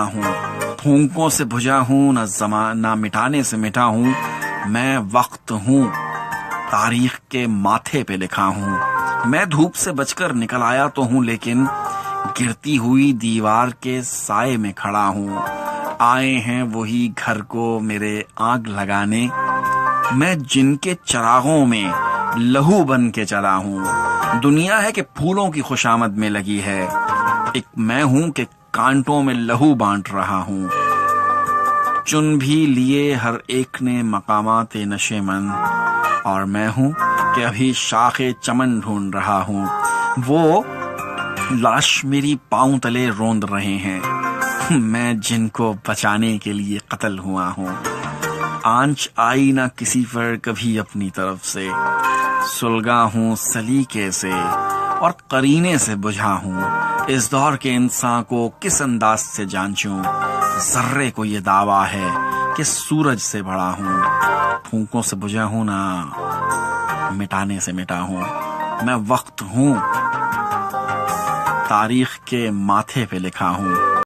ہوں، پھونکوں سے بجھا ہوں، نہ مٹانے سے مٹا ہوں، میں وقت ہوں، تاریخ کے ماتھے پہ لکھا ہوں۔ میں دھوپ سے بچ کر نکل آیا تو ہوں، لیکن گرتی ہوئی دیوار کے سائے میں کھڑا ہوں۔ آئے ہیں وہی گھر کو میرے آگ لگانے، میں جن کے چراغوں میں لہو بن کے چلا ہوں۔ دنیا ہے کہ پھولوں کی خوشامد میں لگی ہے، ایک میں ہوں کہ کانٹوں میں لہو بانٹ رہا ہوں۔ چن بھی لیے ہر ایک نے مقامات نشے من، اور میں ہوں کہ ابھی شاخ چمن ڈھونڈ رہا ہوں۔ وہ لاش میری پاؤں تلے روند رہے ہیں، میں جن کو بچانے کے لیے قتل ہوا ہوں۔ آنچ آئی نہ کسی پر کبھی اپنی طرف سے، سلگا ہوں سلیقے سے اور قرینے سے بجھا ہوں۔ اس دور کے انسان کو کس انداز سے جانچوں، ذرے کو یہ دعویٰ ہے کہ سورج سے بڑا ہوں۔ پھونکوں سے بجھا ہوں، نہ مٹانے سے مٹا ہوں، میں وقت ہوں، تاریخ کے ماتھے پہ لکھا ہوں۔